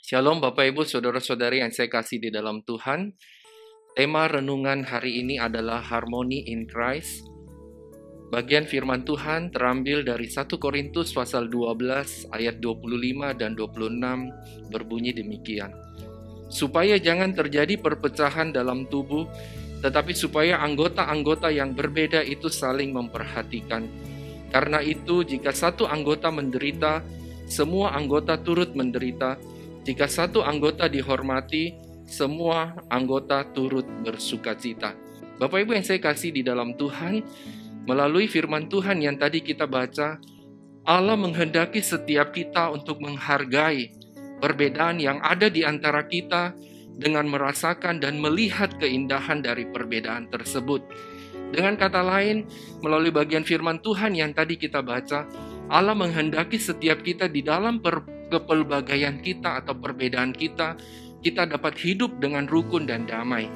Shalom Bapak Ibu Saudara-saudari yang saya kasih di dalam Tuhan. Tema renungan hari ini adalah Harmony in Christ. Bagian firman Tuhan terambil dari 1 Korintus pasal 12 ayat 25 dan 26 berbunyi demikian. Supaya jangan terjadi perpecahan dalam tubuh, tetapi supaya anggota-anggota yang berbeda itu saling memperhatikan. Karena itu jika satu anggota menderita, semua anggota turut menderita. Jika satu anggota dihormati, semua anggota turut bersukacita. Bapak Ibu yang saya kasih di dalam Tuhan, melalui firman Tuhan yang tadi kita baca, Allah menghendaki setiap kita untuk menghargai perbedaan yang ada di antara kita dengan merasakan dan melihat keindahan dari perbedaan tersebut. Dengan kata lain, melalui bagian firman Tuhan yang tadi kita baca, Allah menghendaki setiap kita di dalam kepelbagaian kita atau perbedaan kita dapat hidup dengan rukun dan damai.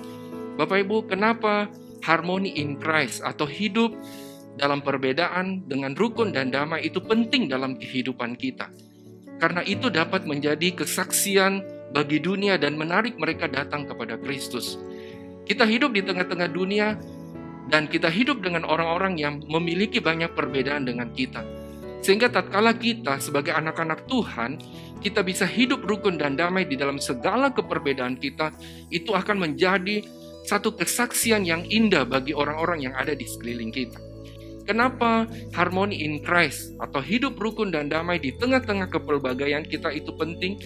Bapak Ibu, kenapa harmony in Christ atau hidup dalam perbedaan dengan rukun dan damai itu penting dalam kehidupan kita? Karena itu dapat menjadi kesaksian bagi dunia dan menarik mereka datang kepada Kristus. Kita hidup di tengah-tengah dunia dan kita hidup dengan orang-orang yang memiliki banyak perbedaan dengan kita. Sehingga tatkala kita sebagai anak-anak Tuhan, kita bisa hidup rukun dan damai di dalam segala keperbedaan kita, itu akan menjadi satu kesaksian yang indah bagi orang-orang yang ada di sekeliling kita. Kenapa harmony in Christ atau hidup rukun dan damai di tengah-tengah kepelbagaian kita itu penting?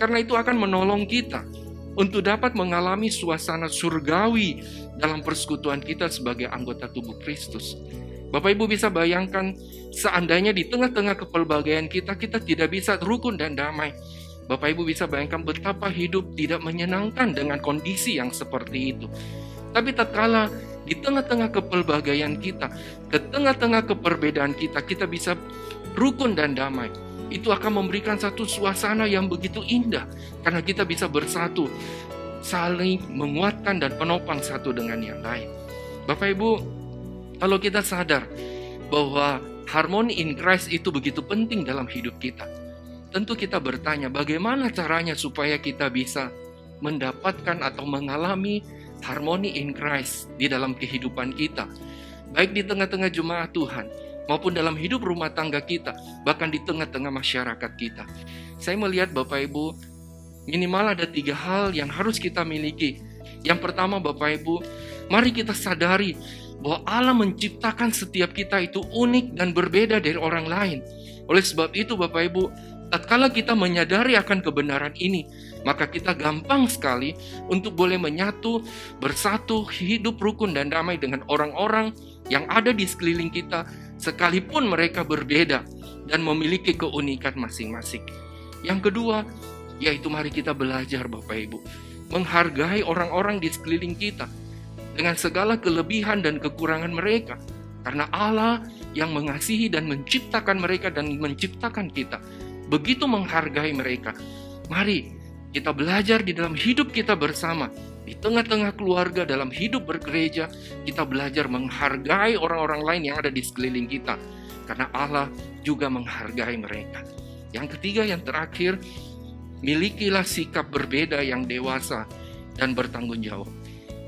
Karena itu akan menolong kita untuk dapat mengalami suasana surgawi dalam persekutuan kita sebagai anggota tubuh Kristus. Bapak Ibu bisa bayangkan, seandainya di tengah-tengah kepelbagaian kita tidak bisa rukun dan damai. Bapak Ibu bisa bayangkan betapa hidup tidak menyenangkan dengan kondisi yang seperti itu. Tapi tatkala di tengah-tengah kepelbagaian kita, di tengah-tengah keperbedaan kita bisa rukun dan damai. Itu akan memberikan satu suasana yang begitu indah. Karena kita bisa bersatu, saling menguatkan dan penopang satu dengan yang lain. Bapak Ibu, kalau kita sadar bahwa harmony in Christ itu begitu penting dalam hidup kita, tentu kita bertanya bagaimana caranya supaya kita bisa mendapatkan atau mengalami harmony in Christ di dalam kehidupan kita, baik di tengah-tengah jemaat Tuhan maupun dalam hidup rumah tangga kita, bahkan di tengah-tengah masyarakat kita. Saya melihat Bapak Ibu, minimal ada 3 hal yang harus kita miliki. Yang pertama Bapak Ibu, mari kita sadari bahwa Allah menciptakan setiap kita itu unik dan berbeda dari orang lain. Oleh sebab itu Bapak Ibu, tatkala kita menyadari akan kebenaran ini, maka kita gampang sekali untuk boleh menyatu, bersatu, hidup rukun dan damai dengan orang-orang yang ada di sekeliling kita, sekalipun mereka berbeda dan memiliki keunikan masing-masing. Yang kedua, yaitu mari kita belajar Bapak Ibu, menghargai orang-orang di sekeliling kita dengan segala kelebihan dan kekurangan mereka. Karena Allah yang mengasihi dan menciptakan mereka dan menciptakan kita, begitu menghargai mereka. Mari kita belajar di dalam hidup kita bersama, di tengah-tengah keluarga, dalam hidup bergereja, kita belajar menghargai orang-orang lain yang ada di sekeliling kita. Karena Allah juga menghargai mereka. Yang ketiga, yang terakhir, milikilah sikap berbeda yang dewasa dan bertanggung jawab.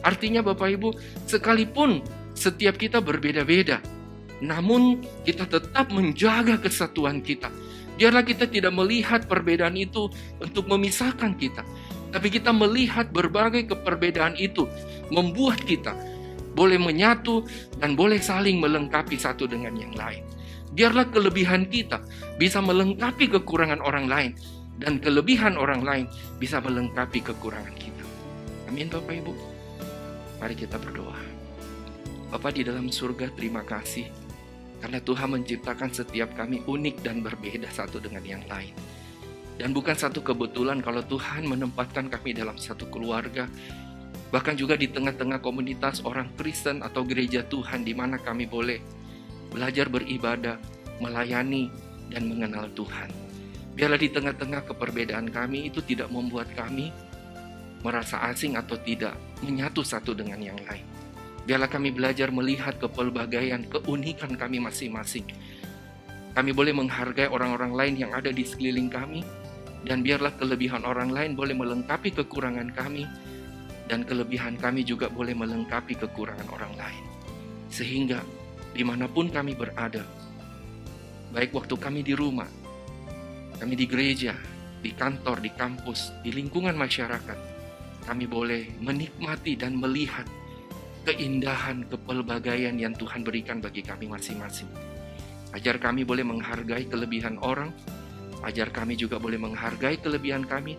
Artinya Bapak Ibu, sekalipun setiap kita berbeda-beda, namun kita tetap menjaga kesatuan kita. Biarlah kita tidak melihat perbedaan itu untuk memisahkan kita, tapi kita melihat berbagai keperbedaan itu membuat kita boleh menyatu dan boleh saling melengkapi satu dengan yang lain. Biarlah kelebihan kita bisa melengkapi kekurangan orang lain, dan kelebihan orang lain bisa melengkapi kekurangan kita. Amin Bapak Ibu. Mari kita berdoa. Bapa di dalam surga, terima kasih karena Tuhan menciptakan setiap kami unik dan berbeda satu dengan yang lain. Dan bukan satu kebetulan kalau Tuhan menempatkan kami dalam satu keluarga, bahkan juga di tengah-tengah komunitas orang Kristen atau gereja Tuhan di mana kami boleh belajar beribadah, melayani, dan mengenal Tuhan. Biarlah di tengah-tengah keperbedaan kami itu tidak membuat kami merasa asing atau tidak menyatu satu dengan yang lain. Biarlah kami belajar melihat kepelbagaian, keunikan kami masing-masing. Kami boleh menghargai orang-orang lain yang ada di sekeliling kami, Dan biarlah kelebihan orang lain boleh melengkapi kekurangan kami, dan kelebihan kami juga boleh melengkapi kekurangan orang lain. Sehingga dimanapun kami berada, baik waktu kami di rumah, kami di gereja, di kantor, di kampus, di lingkungan masyarakat, kami boleh menikmati dan melihat keindahan, kepelbagaian yang Tuhan berikan bagi kami masing-masing. Ajar kami boleh menghargai kelebihan orang, ajar kami juga boleh menghargai kelebihan kami,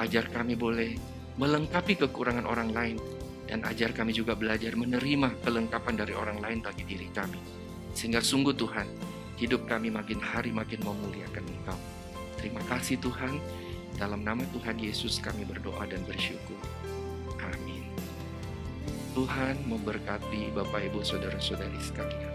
ajar kami boleh melengkapi kekurangan orang lain, dan ajar kami juga belajar menerima kelengkapan dari orang lain bagi diri kami. Sehingga sungguh Tuhan, hidup kami makin hari makin memuliakan Engkau. Terima kasih Tuhan, dalam nama Tuhan Yesus kami berdoa dan bersyukur. Amin. Tuhan memberkati Bapak Ibu Saudara-saudari sekalian.